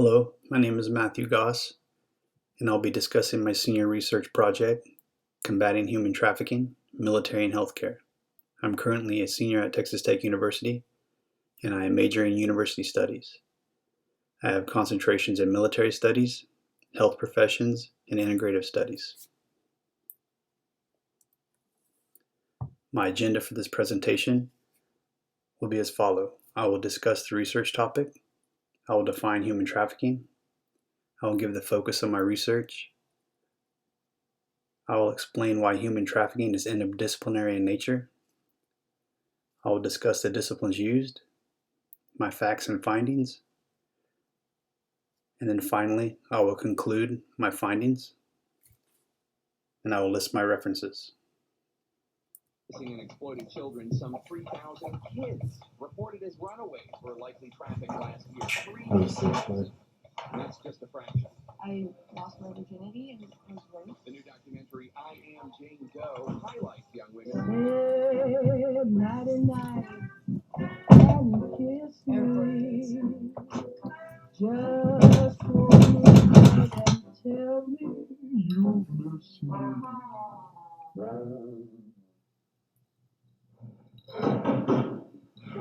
Hello, my name is Matthew Goss, and I'll be discussing my senior research project, Combating Human Trafficking, Military and Healthcare. I'm currently a senior at Texas Tech University, and I am majoring in university studies. I have concentrations in military studies, health professions, and integrative studies. My agenda for this presentation will be as follows. I will discuss the research topic. I will define human trafficking. I will give the focus of my research. I will explain why human trafficking is interdisciplinary in nature. I will discuss the disciplines used, my facts and findings, and then finally I will conclude my findings and I will list my references. And exploited children, some 3,000 kids reported as runaways were likely trafficked last year. 3,000. That's just a fraction. I lost my virginity and was raped. The new documentary, I Am Jane Doe, highlights young women. Nighty night, and you kiss me. Just hold me and tell me you miss me.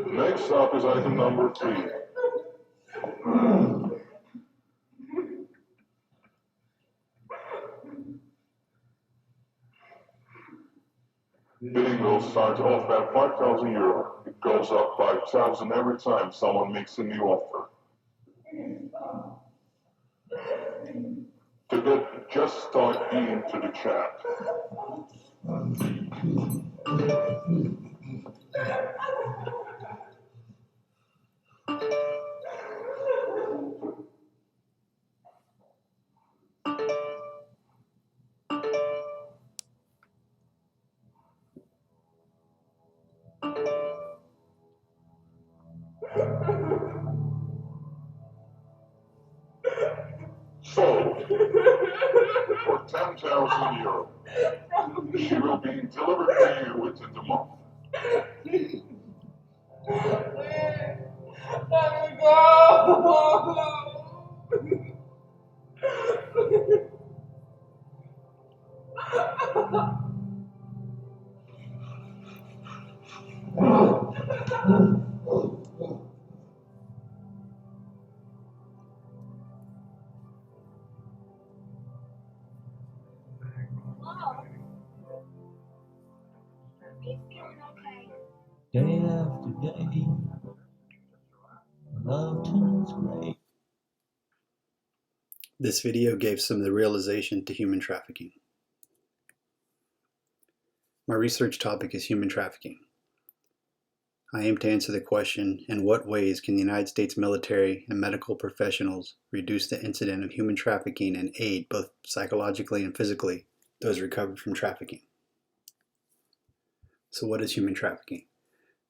Next up is item number 3. Bidding will start off at €5,000. It goes up by 1,000 every time someone makes a new offer. To bid, just type E into the chat. Sold for €10,000. She will be delivered to you within the month. Let me go! Day after day, love turns gray. This video gave some of the realization to human trafficking. My research topic is human trafficking. I aim to answer the question, in what ways can the United States military and medical professionals reduce the incident of human trafficking and aid both psychologically and physically those recovered from trafficking? So what is human trafficking?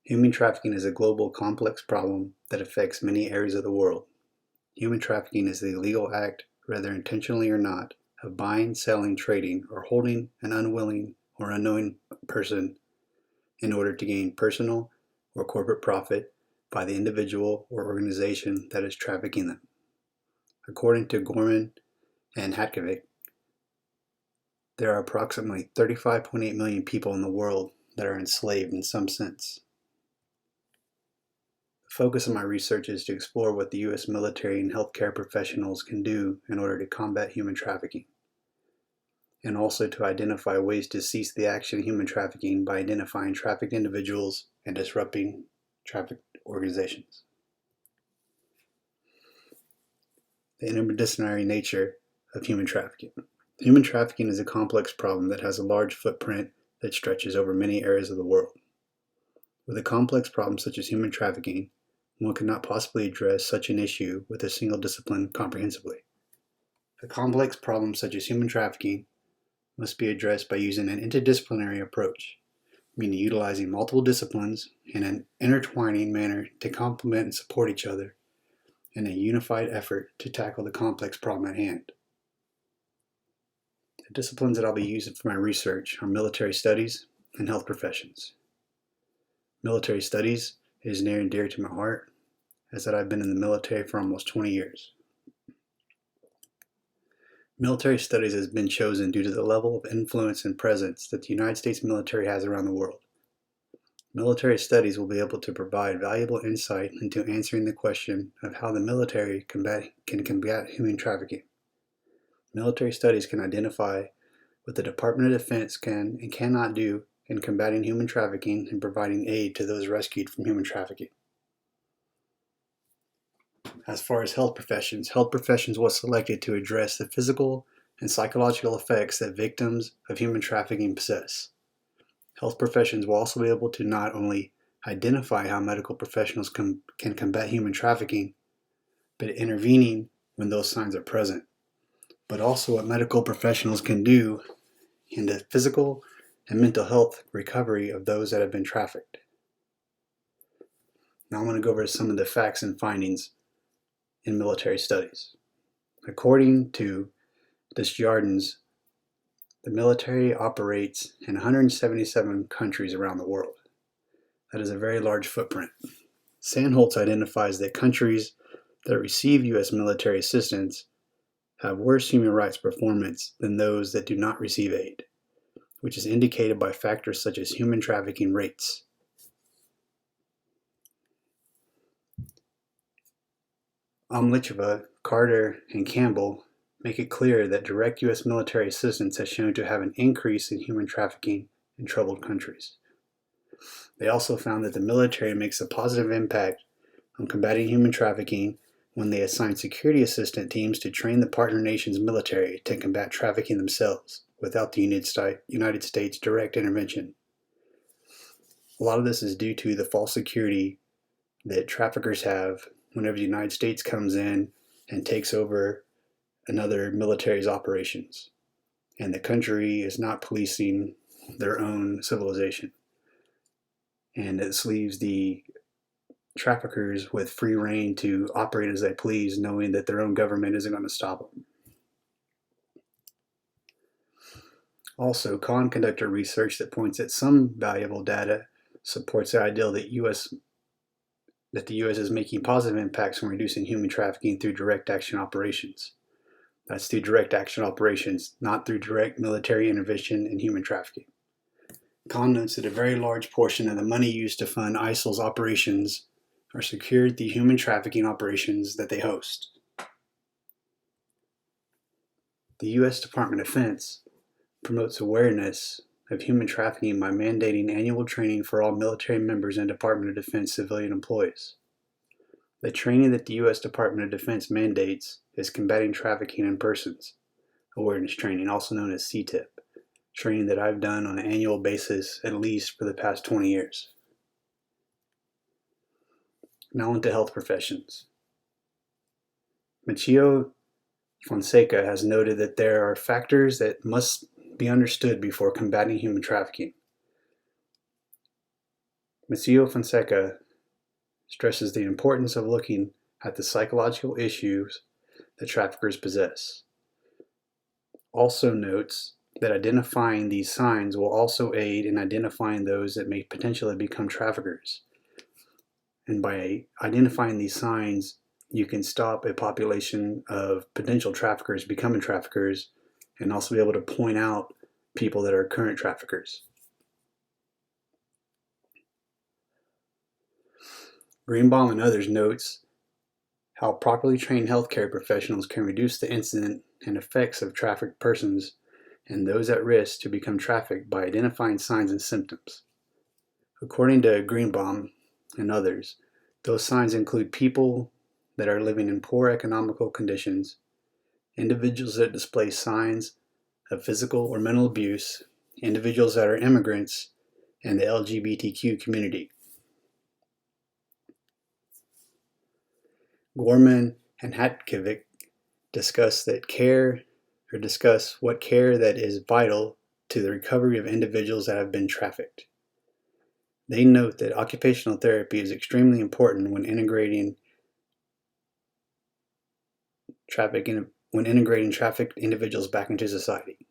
Human trafficking is a global complex problem that affects many areas of the world. Human trafficking is the illegal act, whether intentionally or not, of buying, selling, trading, or holding an unwilling or unknowing person in order to gain personal or corporate profit by the individual or organization that is trafficking them. According to Gorman and Hatkovic, there are approximately 35.8 million people in the world that are enslaved in some sense. The focus of my research is to explore what the U.S. military and healthcare professionals can do in order to combat human trafficking, and also to identify ways to cease the action of human trafficking by identifying trafficked individuals and disrupting trafficked organizations. The interdisciplinary nature of human trafficking. Human trafficking is a complex problem that has a large footprint that stretches over many areas of the world. With a complex problem such as human trafficking, one could not possibly address such an issue with a single discipline comprehensively. A complex problem such as human trafficking must be addressed by using an interdisciplinary approach, meaning utilizing multiple disciplines in an intertwining manner to complement and support each other in a unified effort to tackle the complex problem at hand. The disciplines that I'll be using for my research are military studies and health professions. Military studies is near and dear to my heart, as that I've been in the military for almost 20 years. Military studies has been chosen due to the level of influence and presence that the United States military has around the world. Military studies will be able to provide valuable insight into answering the question of how the military can combat human trafficking. Military studies can identify what the Department of Defense can and cannot do in combating human trafficking and providing aid to those rescued from human trafficking. As far as health professions was selected to address the physical and psychological effects that victims of human trafficking possess. Health professions will also be able to not only identify how medical professionals can combat human trafficking, but intervening when those signs are present, but also what medical professionals can do in the physical and mental health recovery of those that have been trafficked. Now I'm going to go over some of the facts and findings in military studies. According to Desjardins, the military operates in 177 countries around the world. That is a very large footprint. Sandholz identifies that countries that receive U.S. military assistance have worse human rights performance than those that do not receive aid, which is indicated by factors such as human trafficking rates. Omlicheva, Carter, and Campbell make it clear that direct U.S. military assistance has shown to have an increase in human trafficking in troubled countries. They also found that the military makes a positive impact on combating human trafficking when they assign security assistant teams to train the partner nation's military to combat trafficking themselves without the United States direct intervention. A lot of this is due to the false security that traffickers have whenever the United States comes in and takes over another military's operations, and the country is not policing their own civilization. And this leaves the traffickers with free rein to operate as they please, knowing that their own government isn't going to stop them. Also, Kahn conducted research that points at some valuable data supports the idea that the U.S. is making positive impacts on reducing human trafficking through direct action operations. That's through direct action operations, not through direct military intervention in human trafficking. Kahn notes that a very large portion of the money used to fund ISIL's operations are secured through human trafficking operations that they host. The U.S. Department of Defense promotes awareness of human trafficking by mandating annual training for all military members and Department of Defense civilian employees. The training that the U.S. Department of Defense mandates is combating trafficking in persons awareness training, also known as CTIP, training that I've done on an annual basis at least for the past 20 years. Now into health professions. Machio Fonseca has noted that there are factors that must be understood before combating human trafficking. Machio Fonseca stresses the importance of looking at the psychological issues that traffickers possess. Also notes that identifying these signs will also aid in identifying those that may potentially become traffickers. And by identifying these signs, you can stop a population of potential traffickers becoming traffickers and also be able to point out people that are current traffickers. Greenbaum and others notes how properly trained healthcare professionals can reduce the incident and effects of trafficked persons and those at risk to become trafficked by identifying signs and symptoms. According to Greenbaum and others, those signs include people that are living in poor economical conditions, individuals that display signs of physical or mental abuse, individuals that are immigrants, and the LGBTQ community. Gorman and Hatkovic discuss what care that is vital to the recovery of individuals that have been trafficked. They note that occupational therapy is extremely important when integrating trafficked individuals back into society.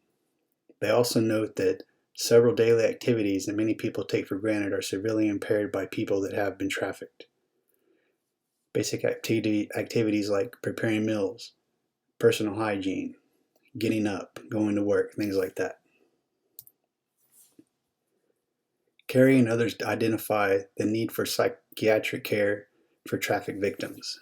They also note that several daily activities that many people take for granted are severely impaired by people that have been trafficked. Basic activities like preparing meals, personal hygiene, getting up, going to work, things like that. Carey and others identify the need for psychiatric care for traffic victims.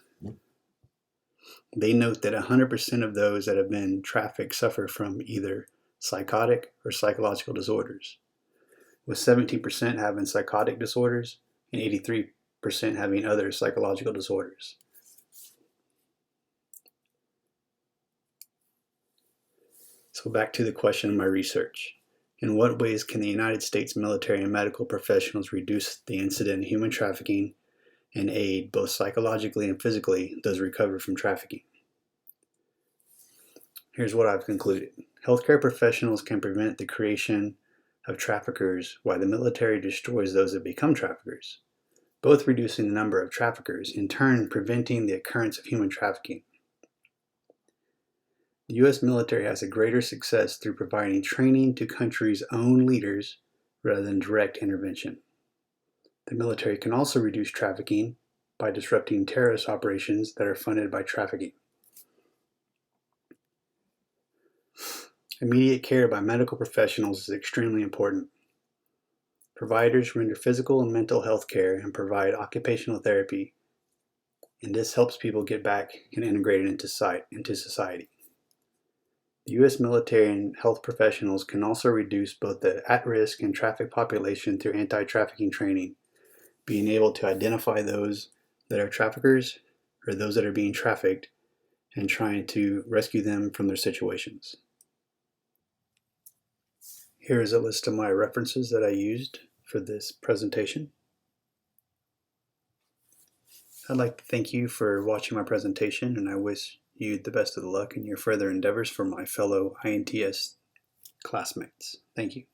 They note that 100% of those that have been trafficked suffer from either psychotic or psychological disorders, with 17% having psychotic disorders and 83% having other psychological disorders. So back to the question of my research. In what ways can the United States military and medical professionals reduce the incident of human trafficking and aid, both psychologically and physically, those recovered from trafficking? Here's what I've concluded. Healthcare professionals can prevent the creation of traffickers while the military destroys those that become traffickers, both reducing the number of traffickers, in turn preventing the occurrence of human trafficking. The U.S. military has a greater success through providing training to countries' own leaders rather than direct intervention. The military can also reduce trafficking by disrupting terrorist operations that are funded by trafficking. Immediate care by medical professionals is extremely important. Providers render physical and mental health care and provide occupational therapy, and this helps people get back and integrate into society. The U.S. military and health professionals can also reduce both the at-risk and trafficked population through anti-trafficking training, being able to identify those that are traffickers or those that are being trafficked and trying to rescue them from their situations. Here is a list of my references that I used for this presentation. I'd like to thank you for watching my presentation, and I wish you the best of luck in your further endeavors for my fellow INTS classmates. Thank you.